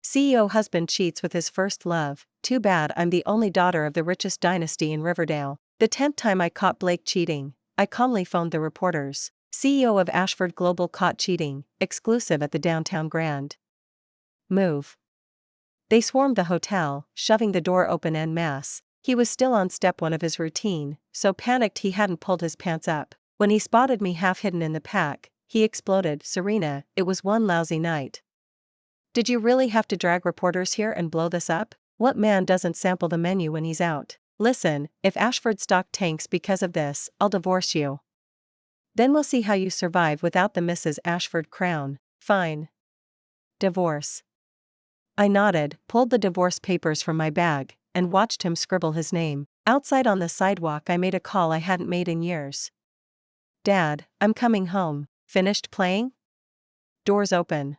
CEO husband cheats with his first love. Too bad I'm the only daughter of the richest dynasty in Riverdale. The 10th time I caught Blake cheating, I calmly phoned the reporters. CEO of Ashford Global caught cheating, exclusive at the downtown Grand. Move. They swarmed the hotel, shoving the door open en masse. He was still on step one of his routine, so panicked he hadn't pulled his pants up. When he spotted me half hidden in the pack, he exploded. Serena, it was one lousy night. Did you really have to drag reporters here and blow this up? What man doesn't sample the menu when he's out? Listen, if Ashford stock tanks because of this, I'll divorce you. Then we'll see how you survive without the Mrs. Ashford crown. Fine. Divorce. I nodded, pulled the divorce papers from my bag, and watched him scribble his name. Outside on the sidewalk I made a call I hadn't made in years. Dad, I'm coming home. Finished playing? Doors open.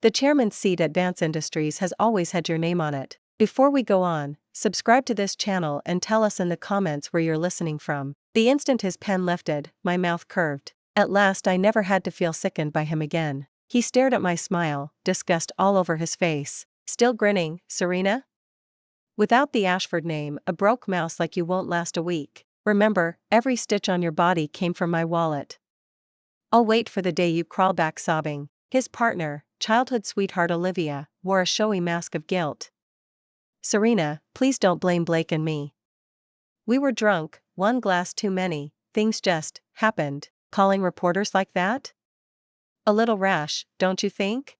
The chairman's seat at Vance Industries has always had your name on it. Before we go on, subscribe to this channel and tell us in the comments where you're listening from. The instant his pen lifted, my mouth curved. At last I never had to feel sickened by him again. He stared at my smile, disgust all over his face. Still grinning, Serena? Without the Ashford name, a broke mouse like you won't last a week. Remember, every stitch on your body came from my wallet. I'll wait for the day you crawl back sobbing. His partner, childhood sweetheart Olivia, wore a showy mask of guilt. Serena, please don't blame Blake and me. We were drunk, one glass too many, things just happened. Calling reporters like that? A little rash, don't you think?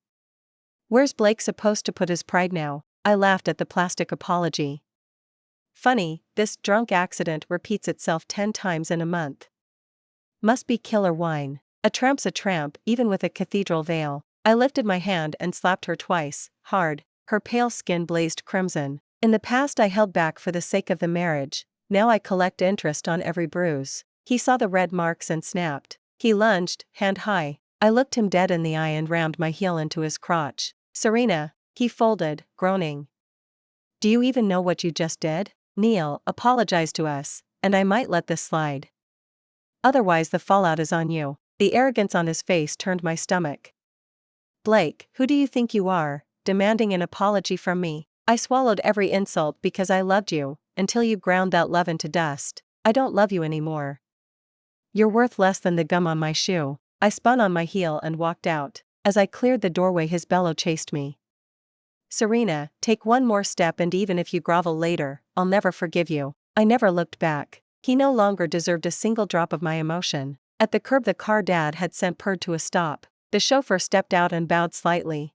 Where's Blake supposed to put his pride now? I laughed at the plastic apology. Funny, this drunk accident repeats itself 10 times in a month. Must be killer wine. A tramp's a tramp, even with a cathedral veil. I lifted my hand and slapped her twice, hard. Her pale skin blazed crimson. In the past I held back for the sake of the marriage, now I collect interest on every bruise. He saw the red marks and snapped. He lunged, hand high. I looked him dead in the eye and rammed my heel into his crotch. Serena, he folded, groaning. Do you even know what you just did? Neil, apologize to us, and I might let this slide. Otherwise the fallout is on you. The arrogance on his face turned my stomach. Blake, who do you think you are, demanding an apology from me? I swallowed every insult because I loved you, until you ground that love into dust. I don't love you anymore. You're worth less than the gum on my shoe. I spun on my heel and walked out. As I cleared the doorway his bellow chased me. Serena, take one more step and even if you grovel later, I'll never forgive you. I never looked back. He no longer deserved a single drop of my emotion. At the curb the car Dad had sent purred to a stop. The chauffeur stepped out and bowed slightly.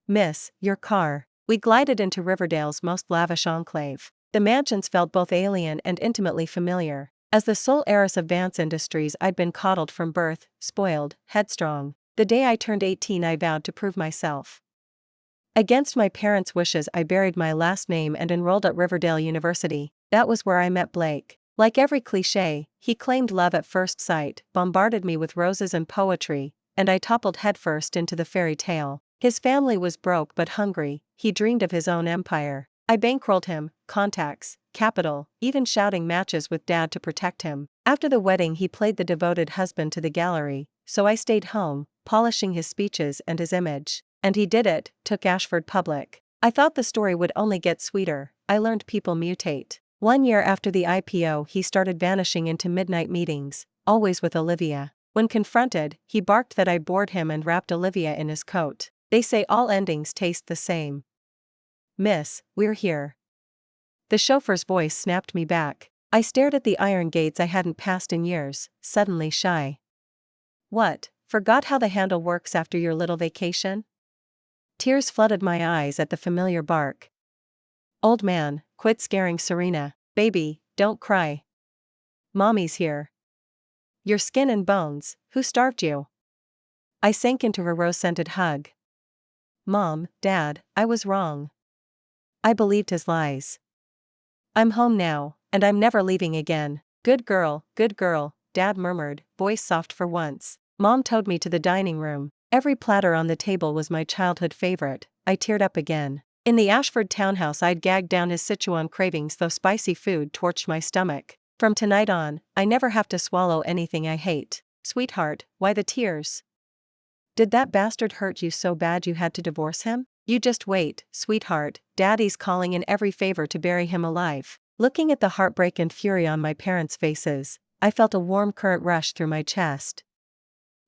Miss, your car. We glided into Riverdale's most lavish enclave. The mansions felt both alien and intimately familiar. As the sole heiress of Vance Industries I'd been coddled from birth, spoiled, headstrong. The day I turned 18 I vowed to prove myself. Against my parents' wishes I buried my last name and enrolled at Riverdale University. That was where I met Blake. Like every cliché, he claimed love at first sight, bombarded me with roses and poetry, and I toppled headfirst into the fairy tale. His family was broke but hungry, he dreamed of his own empire. I bankrolled him, contacts, capital, even shouting matches with Dad to protect him. After the wedding he played the devoted husband to the gallery, so I stayed home, polishing his speeches and his image. And he did it, took Ashford public. I thought the story would only get sweeter. I learned people mutate. 1 year after the IPO he started vanishing into midnight meetings, always with Olivia. When confronted, he barked that I bored him and wrapped Olivia in his coat. They say all endings taste the same. Miss, we're here. The chauffeur's voice snapped me back. I stared at the iron gates I hadn't passed in years, suddenly shy. What, forgot how the handle works after your little vacation? Tears flooded my eyes at the familiar bark. Old man, quit scaring Serena. Baby, don't cry. Mommy's here. Your skin and bones, who starved you? I sank into her rose-scented hug. Mom, Dad, I was wrong. I believed his lies. I'm home now, and I'm never leaving again. Good girl, Dad murmured, voice soft for once. Mom towed me to the dining room. Every platter on the table was my childhood favorite. I teared up again. In the Ashford townhouse I'd gagged down his Sichuan cravings though spicy food torched my stomach. From tonight on, I never have to swallow anything I hate. Sweetheart, why the tears? Did that bastard hurt you so bad you had to divorce him? You just wait, sweetheart, Daddy's calling in every favor to bury him alive. Looking at the heartbreak and fury on my parents' faces, I felt a warm current rush through my chest.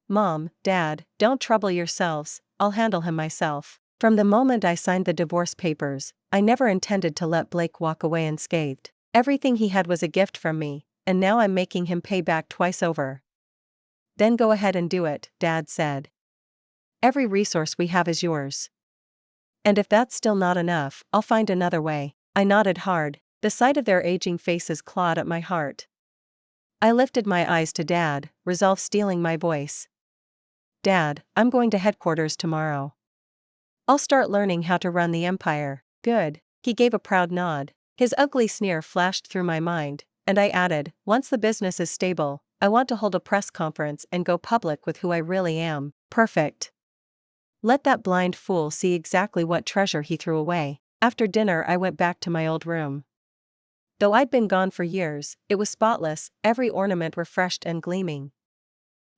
Mom, Dad, don't trouble yourselves, I'll handle him myself. From the moment I signed the divorce papers, I never intended to let Blake walk away unscathed. Everything he had was a gift from me, and now I'm making him pay back twice over. Then go ahead and do it, Dad said. Every resource we have is yours. And if that's still not enough, I'll find another way. I nodded hard. The sight of their aging faces clawed at my heart. I lifted my eyes to Dad, resolve stealing my voice. Dad, I'm going to headquarters tomorrow. I'll start learning how to run the empire. Good. He gave a proud nod. His ugly sneer flashed through my mind, and I added, once the business is stable, I want to hold a press conference and go public with who I really am. Perfect. Let that blind fool see exactly what treasure he threw away. After dinner I went back to my old room. Though I'd been gone for years, it was spotless, every ornament refreshed and gleaming.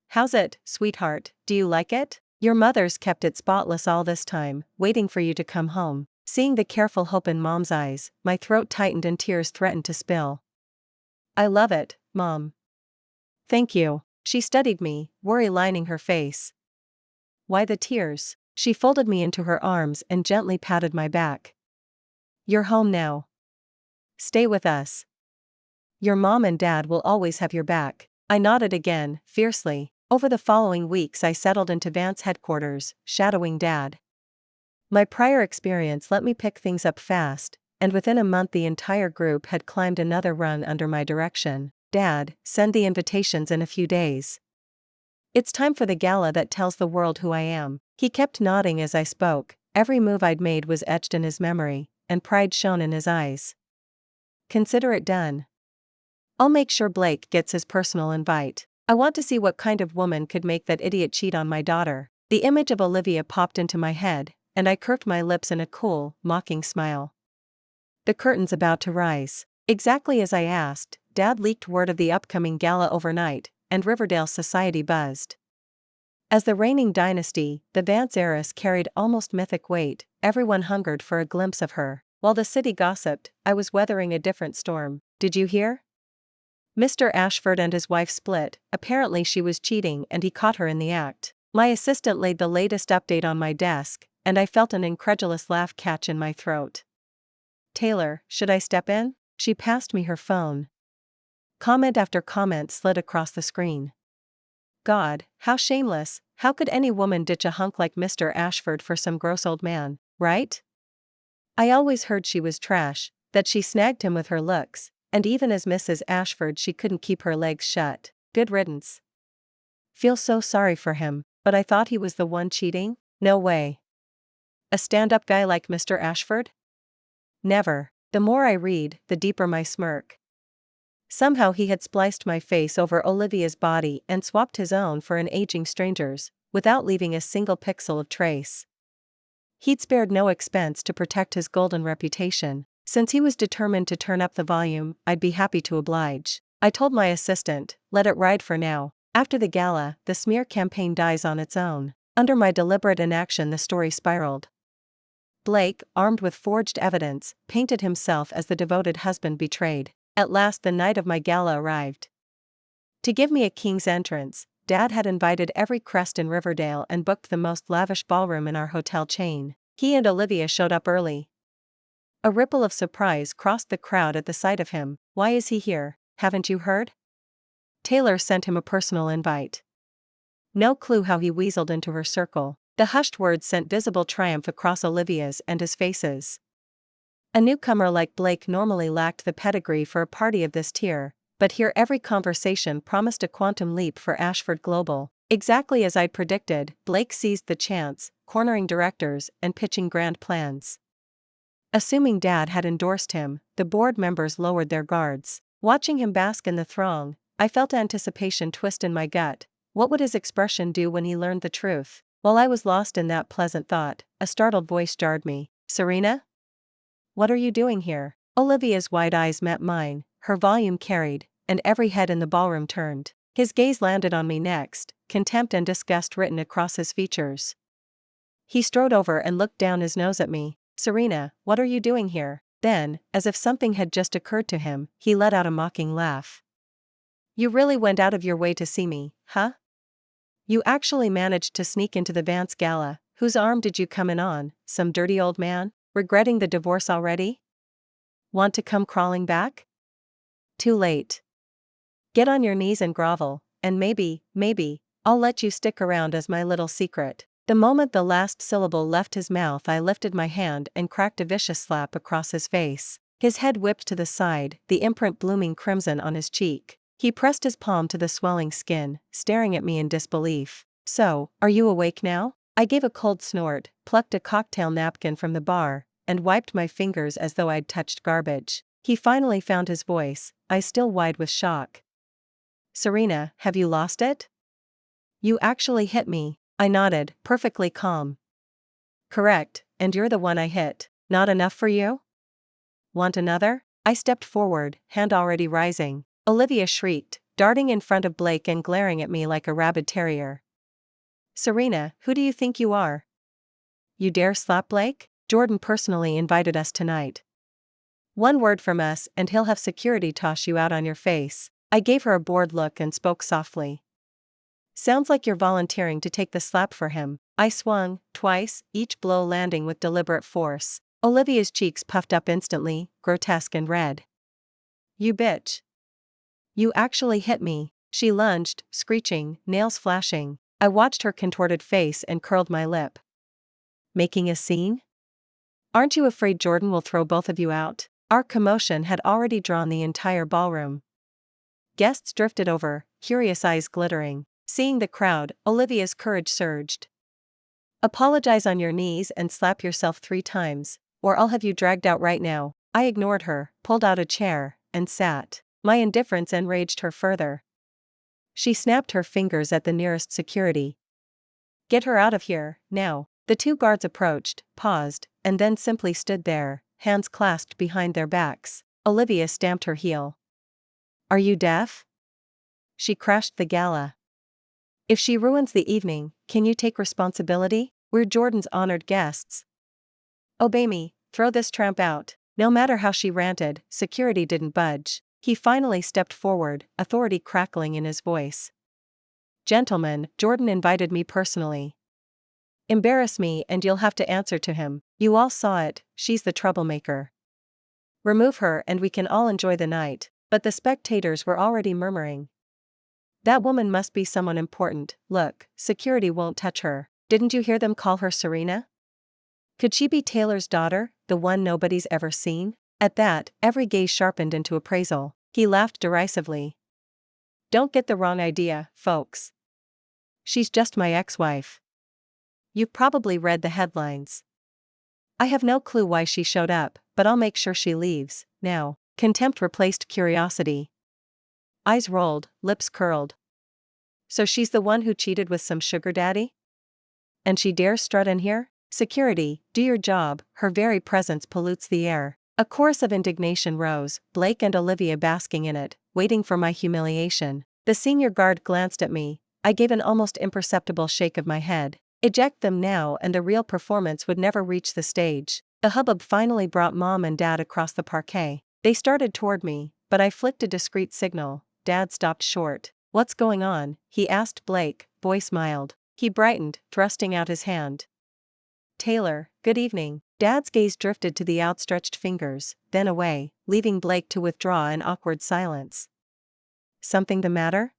How's it, sweetheart, do you like it? Your mother's kept it spotless all this time, waiting for you to come home. Seeing the careful hope in Mom's eyes, my throat tightened and tears threatened to spill. I love it, Mom. Thank you. She studied me, worry lining her face. Why the tears? She folded me into her arms and gently patted my back. You're home now. Stay with us. Your mom and dad will always have your back. I nodded again, fiercely. Over the following weeks I settled into Vance headquarters, shadowing Dad. My prior experience let me pick things up fast, and within a month the entire group had climbed another run under my direction. Dad, send the invitations in a few days. It's time for the gala that tells the world who I am. He kept nodding as I spoke. Every move I'd made was etched in his memory, and pride shone in his eyes. Consider it done. I'll make sure Blake gets his personal invite. I want to see what kind of woman could make that idiot cheat on my daughter. The image of Olivia popped into my head, and I curved my lips in a cool, mocking smile. The curtain's about to rise. Exactly as I asked, Dad leaked word of the upcoming gala overnight, and Riverdale society buzzed. As the reigning dynasty, the Vance heiress carried almost mythic weight. Everyone hungered for a glimpse of her. While the city gossiped, I was weathering a different storm. Did you hear? Mr. Ashford and his wife split. Apparently she was cheating and he caught her in the act. My assistant laid the latest update on my desk, and I felt an incredulous laugh catch in my throat. Taylor, should I step in? She passed me her phone. Comment after comment slid across the screen. God, how shameless. How could any woman ditch a hunk like Mr. Ashford for some gross old man, right? I always heard she was trash, that she snagged him with her looks, and even as Mrs. Ashford she couldn't keep her legs shut. Good riddance. Feel so sorry for him, but I thought he was the one cheating? No way. A stand-up guy like Mr. Ashford? Never. The more I read, the deeper my smirk. Somehow he had spliced my face over Olivia's body and swapped his own for an aging stranger's, without leaving a single pixel of trace. He'd spared no expense to protect his golden reputation. Since he was determined to turn up the volume, I'd be happy to oblige. I told my assistant, let it ride for now. After the gala, the smear campaign dies on its own. Under my deliberate inaction the story spiraled. Blake, armed with forged evidence, painted himself as the devoted husband betrayed. At last the night of my gala arrived. To give me a king's entrance, Dad had invited every crest in Riverdale and booked the most lavish ballroom in our hotel chain. He and Olivia showed up early. A ripple of surprise crossed the crowd at the sight of him. Why is he here? Haven't you heard? Taylor sent him a personal invite. No clue how he weaseled into her circle. The hushed words sent visible triumph across Olivia's and his faces. A newcomer like Blake normally lacked the pedigree for a party of this tier, but here every conversation promised a quantum leap for Ashford Global. Exactly as I'd predicted, Blake seized the chance, cornering directors and pitching grand plans. Assuming Dad had endorsed him, the board members lowered their guards. Watching him bask in the throng, I felt anticipation twist in my gut. What would his expression do when he learned the truth? While I was lost in that pleasant thought, a startled voice jarred me. Serena? What are you doing here? Olivia's wide eyes met mine, her volume carried, and every head in the ballroom turned. His gaze landed on me next, contempt and disgust written across his features. He strode over and looked down his nose at me. Serena, what are you doing here? Then, as if something had just occurred to him, he let out a mocking laugh. You really went out of your way to see me, huh? You actually managed to sneak into the Vance Gala. Whose arm did you come in on, some dirty old man? Regretting the divorce already? Want to come crawling back? Too late. Get on your knees and grovel, and maybe, I'll let you stick around as my little secret. The moment the last syllable left his mouth, I lifted my hand and cracked a vicious slap across his face. His head whipped to the side, the imprint blooming crimson on his cheek. He pressed his palm to the swelling skin, staring at me in disbelief. So, are you awake now? I gave a cold snort, plucked a cocktail napkin from the bar, and wiped my fingers as though I'd touched garbage. He finally found his voice, eyes still wide with shock. Serena, have you lost it? You actually hit me. I nodded, perfectly calm. Correct, and you're the one I hit. Not enough for you? Want another? I stepped forward, hand already rising. Olivia shrieked, darting in front of Blake and glaring at me like a rabid terrier. Serena, who do you think you are? You dare slap Blake? Jordan personally invited us tonight. One word from us and he'll have security toss you out on your face. I gave her a bored look and spoke softly. Sounds like you're volunteering to take the slap for him. I swung, twice, each blow landing with deliberate force. Olivia's cheeks puffed up instantly, grotesque and red. You bitch. You actually hit me. She lunged, screeching, nails flashing. I watched her contorted face and curled my lip. Making a scene? Aren't you afraid Jordan will throw both of you out? Our commotion had already drawn the entire ballroom. Guests drifted over, curious eyes glittering. Seeing the crowd, Olivia's courage surged. Apologize on your knees and slap yourself 3 times, or I'll have you dragged out right now. I ignored her, pulled out a chair, and sat. My indifference enraged her further. She snapped her fingers at the nearest security. Get her out of here, now. The 2 guards approached, paused, and then simply stood there, hands clasped behind their backs. Olivia stamped her heel. Are you deaf? She crashed the gala. If she ruins the evening, can you take responsibility? We're Jordan's honored guests. Obey me, throw this tramp out. No matter how she ranted, security didn't budge. He finally stepped forward, authority crackling in his voice. Gentlemen, Jordan invited me personally. Embarrass me and you'll have to answer to him. You all saw it, she's the troublemaker. Remove her and we can all enjoy the night. But the spectators were already murmuring. That woman must be someone important. Look, security won't touch her. Didn't you hear them call her Serena? Could she be Taylor's daughter, the one nobody's ever seen? At that, every gaze sharpened into appraisal. He laughed derisively. Don't get the wrong idea, folks. She's just my ex-wife. You've probably read the headlines. I have no clue why she showed up, but I'll make sure she leaves, now. Contempt replaced curiosity. Eyes rolled, lips curled. So she's the one who cheated with some sugar daddy? And she dares strut in here? Security, do your job, her very presence pollutes the air. A chorus of indignation rose, Blake and Olivia basking in it, waiting for my humiliation. The senior guard glanced at me. I gave an almost imperceptible shake of my head. Eject them now and the real performance would never reach the stage. The hubbub finally brought Mom and Dad across the parquet. They started toward me, but I flicked a discreet signal. Dad stopped short. What's going on? He asked Blake, voice mild. He brightened, thrusting out his hand. Taylor, good evening. Dad's gaze drifted to the outstretched fingers, then away, leaving Blake to withdraw in awkward silence. Something the matter?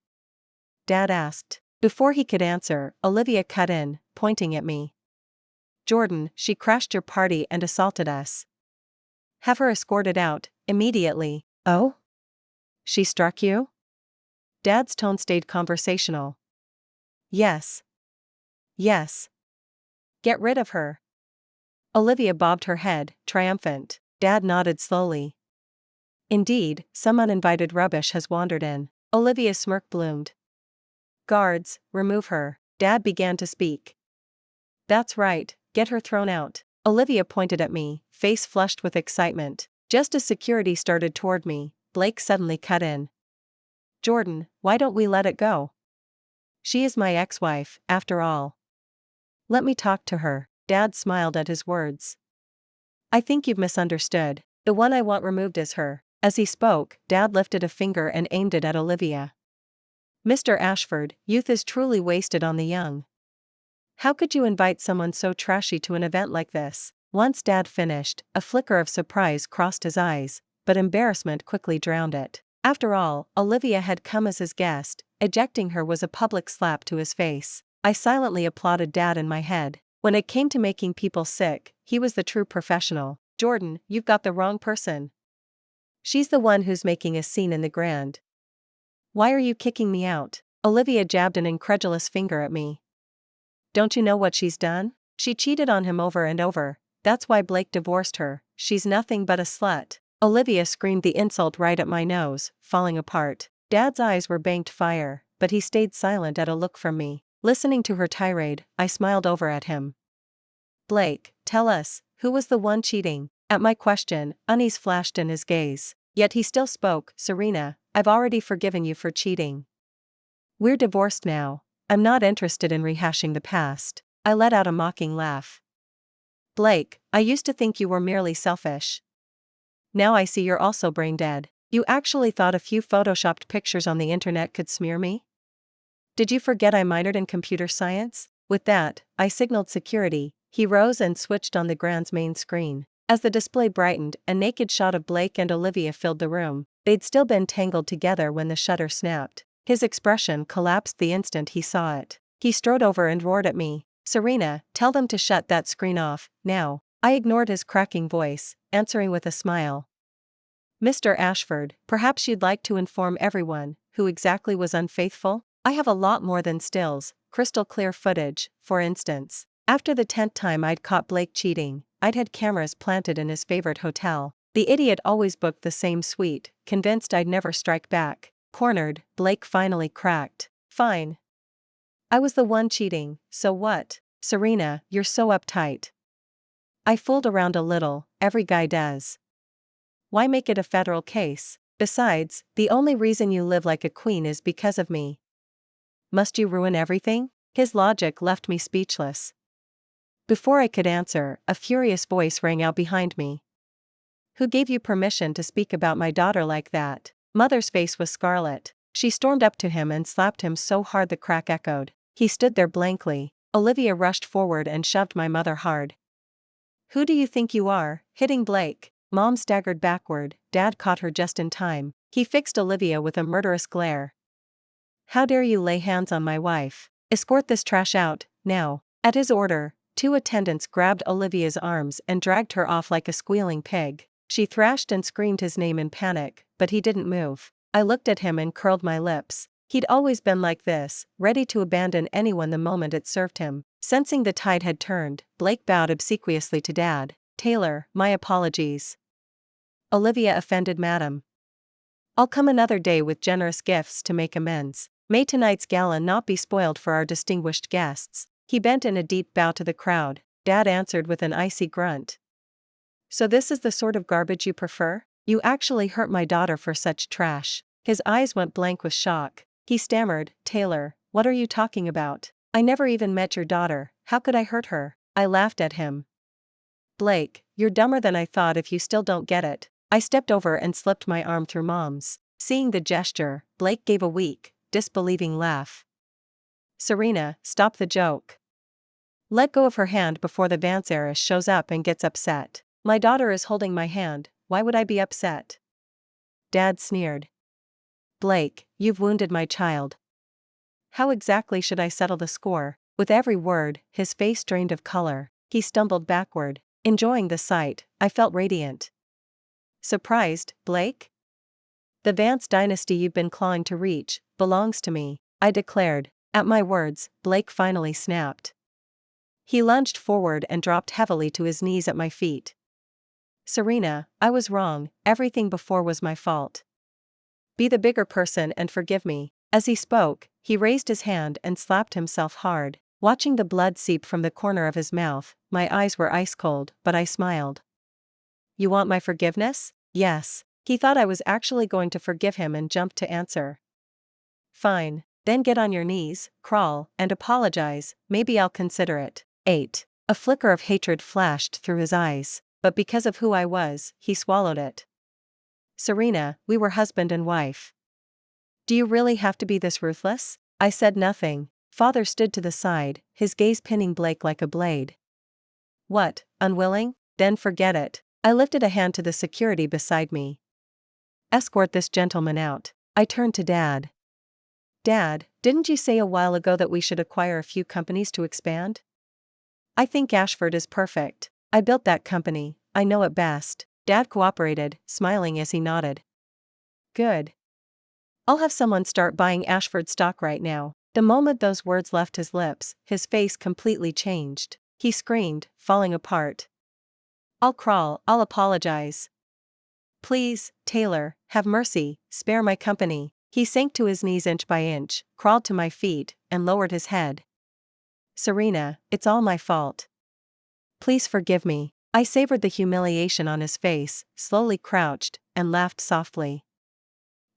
Dad asked. Before he could answer, Olivia cut in, pointing at me. Jordan, she crashed your party and assaulted us. Have her escorted out, immediately. Oh? She struck you? Dad's tone stayed conversational. Yes. Yes. Get rid of her. Olivia bobbed her head, triumphant. Dad nodded slowly. Indeed, some uninvited rubbish has wandered in. Olivia's smirk bloomed. Guards, remove her. Dad began to speak. That's right, get her thrown out. Olivia pointed at me, face flushed with excitement. Just as security started toward me, Blake suddenly cut in. Jordan, why don't we let it go? She is my ex-wife, after all. Let me talk to her. Dad smiled at his words. I think you've misunderstood. The one I want removed is her. As he spoke, Dad lifted a finger and aimed it at Olivia. Mr. Ashford, youth is truly wasted on the young. How could you invite someone so trashy to an event like this? Once Dad finished, a flicker of surprise crossed his eyes, but embarrassment quickly drowned it. After all, Olivia had come as his guest. Ejecting her was a public slap to his face. I silently applauded Dad in my head. When it came to making people sick, he was the true professional. Jordan, you've got the wrong person. She's the one who's making a scene in the grand. Why are you kicking me out? Olivia jabbed an incredulous finger at me. Don't you know what she's done? She cheated on him over and over. That's why Blake divorced her. She's nothing but a slut. Olivia screamed the insult right at my nose, falling apart. Dad's eyes were banked fire, but he stayed silent at a look from me. Listening to her tirade, I smiled over at him. Blake, tell us, who was the one cheating? At my question, unease flashed in his gaze. Yet he still spoke. Serena, I've already forgiven you for cheating. We're divorced now. I'm not interested in rehashing the past. I let out a mocking laugh. Blake, I used to think you were merely selfish. Now I see you're also brain dead. You actually thought a few photoshopped pictures on the internet could smear me? Did you forget I minored in computer science? With that, I signaled security. He rose and switched on the grand's main screen. As the display brightened, a naked shot of Blake and Olivia filled the room. They'd still been tangled together when the shutter snapped. His expression collapsed the instant he saw it. He strode over and roared at me. Serena, tell them to shut that screen off, now. I ignored his cracking voice, answering with a smile. Mr. Ashford, perhaps you'd like to inform everyone who exactly was unfaithful? I have a lot more than stills, crystal clear footage, for instance. After the 10th time I'd caught Blake cheating, I'd had cameras planted in his favorite hotel. The idiot always booked the same suite, convinced I'd never strike back. Cornered, Blake finally cracked. Fine. I was the one cheating, so what? Serena, you're so uptight. I fooled around a little, every guy does. Why make it a federal case? Besides, the only reason you live like a queen is because of me. Must you ruin everything? His logic left me speechless. Before I could answer, a furious voice rang out behind me. Who gave you permission to speak about my daughter like that? Mother's face was scarlet. She stormed up to him and slapped him so hard the crack echoed. He stood there blankly. Olivia rushed forward and shoved my mother hard. Who do you think you are, hitting Blake? Mom staggered backward. Dad caught her just in time. He fixed Olivia with a murderous glare. How dare you lay hands on my wife? Escort this trash out, now. At his order, 2 attendants grabbed Olivia's arms and dragged her off like a squealing pig. She thrashed and screamed his name in panic, but he didn't move. I looked at him and curled my lips. He'd always been like this, ready to abandon anyone the moment it served him. Sensing the tide had turned, Blake bowed obsequiously to Dad. Taylor, my apologies. Olivia offended madam. I'll come another day with generous gifts to make amends. May tonight's gala not be spoiled for our distinguished guests. He bent in a deep bow to the crowd. Dad answered with an icy grunt. So this is the sort of garbage you prefer? You actually hurt my daughter for such trash. His eyes went blank with shock. He stammered, Taylor, what are you talking about? I never even met your daughter, how could I hurt her? I laughed at him. Blake, you're dumber than I thought if you still don't get it. I stepped over and slipped my arm through Mom's. Seeing the gesture, Blake gave a weak, disbelieving laugh. Serena, stop the joke. Let go of her hand before the Vance heiress shows up and gets upset. My daughter is holding my hand, why would I be upset? Dad sneered. Blake, you've wounded my child. How exactly should I settle the score? With every word, his face drained of color. He stumbled backward. Enjoying the sight, I felt radiant. Surprised, Blake? The Vance dynasty you've been clawing to reach belongs to me, I declared. At my words, Blake finally snapped. He lunged forward and dropped heavily to his knees at my feet. Serena, I was wrong, everything before was my fault. Be the bigger person and forgive me. As he spoke, he raised his hand and slapped himself hard. Watching the blood seep from the corner of his mouth, my eyes were ice cold, but I smiled. You want my forgiveness? Yes. He thought I was actually going to forgive him and jumped to answer. Fine. Then get on your knees, crawl, and apologize, maybe I'll consider it. 8. A flicker of hatred flashed through his eyes, but because of who I was, he swallowed it. Serena, we were husband and wife. Do you really have to be this ruthless? I said nothing. Father stood to the side, his gaze pinning Blake like a blade. What, unwilling? Then forget it. I lifted a hand to the security beside me. Escort this gentleman out. I turned to Dad. Dad, didn't you say a while ago that we should acquire a few companies to expand? I think Ashford is perfect. I built that company, I know it best. Dad cooperated, smiling as he nodded. Good. I'll have someone start buying Ashford stock right now. The moment those words left his lips, his face completely changed. He screamed, falling apart. I'll crawl, I'll apologize. Please, Taylor, have mercy, spare my company. He sank to his knees inch by inch, crawled to my feet, and lowered his head. Serena, it's all my fault. Please forgive me. I savored the humiliation on his face, slowly crouched, and laughed softly.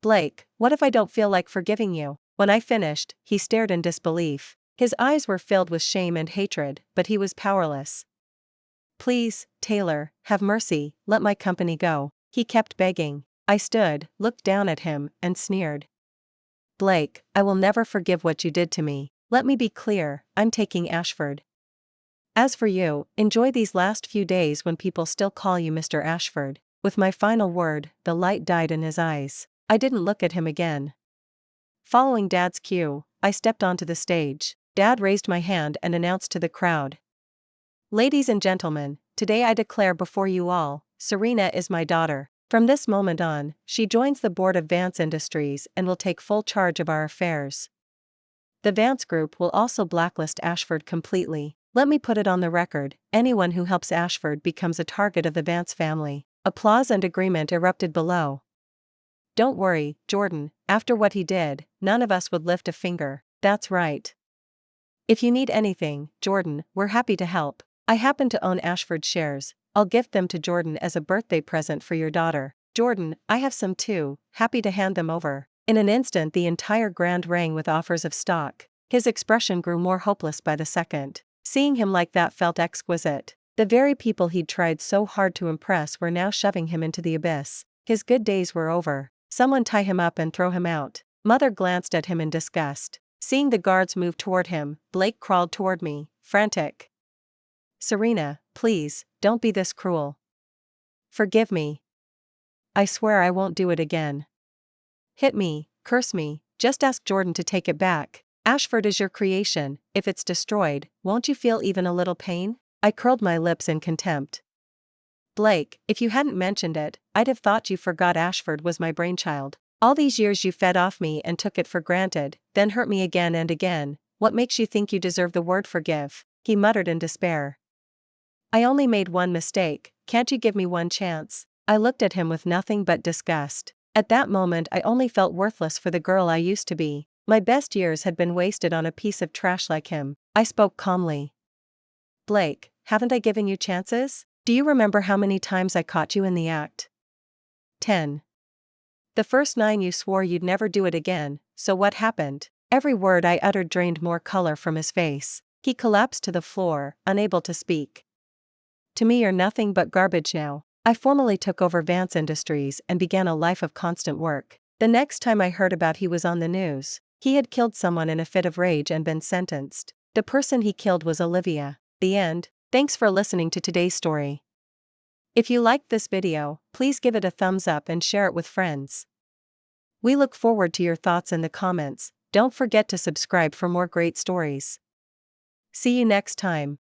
Blake, what if I don't feel like forgiving you? When I finished, he stared in disbelief. His eyes were filled with shame and hatred, but he was powerless. Please, Taylor, have mercy, let my company go. He kept begging. I stood, looked down at him, and sneered. Blake, I will never forgive what you did to me. Let me be clear, I'm taking Ashford. As for you, enjoy these last few days when people still call you Mr. Ashford. With my final word, the light died in his eyes. I didn't look at him again. Following Dad's cue, I stepped onto the stage. Dad raised my hand and announced to the crowd. Ladies and gentlemen, today I declare before you all, Serena is my daughter. From this moment on, she joins the board of Vance Industries and will take full charge of our affairs. The Vance Group will also blacklist Ashford completely. Let me put it on the record, anyone who helps Ashford becomes a target of the Vance family. Applause and agreement erupted below. Don't worry, Jordan, after what he did, none of us would lift a finger. That's right. If you need anything, Jordan, we're happy to help. I happen to own Ashford shares. I'll gift them to Jordan as a birthday present for your daughter. Jordan, I have some too, happy to hand them over. In an instant the entire grand rang with offers of stock. His expression grew more hopeless by the second. Seeing him like that felt exquisite. The very people he'd tried so hard to impress were now shoving him into the abyss. His good days were over. Someone tie him up and throw him out. Mother glanced at him in disgust. Seeing the guards move toward him, Blake crawled toward me, frantic. Serena, please, don't be this cruel. Forgive me. I swear I won't do it again. Hit me, curse me, just ask Jordan to take it back. Ashford is your creation, if it's destroyed, won't you feel even a little pain? I curled my lips in contempt. Blake, if you hadn't mentioned it, I'd have thought you forgot Ashford was my brainchild. All these years you fed off me and took it for granted, then hurt me again and again. What makes you think you deserve the word forgive? He muttered in despair. I only made one mistake, can't you give me one chance? I looked at him with nothing but disgust. At that moment I only felt worthless for the girl I used to be. My best years had been wasted on a piece of trash like him. I spoke calmly. Blake, haven't I given you chances? Do you remember how many times I caught you in the act? 10. The first 9 you swore you'd never do it again, so what happened? Every word I uttered drained more color from his face. He collapsed to the floor, unable to speak. To me you're nothing but garbage now. I formally took over Vance Industries and began a life of constant work. The next time I heard about he was on the news. He had killed someone in a fit of rage and been sentenced. The person he killed was Olivia. The end. Thanks for listening to today's story. If you liked this video, please give it a thumbs up and share it with friends. We look forward to your thoughts in the comments. Don't forget to subscribe for more great stories. See you next time.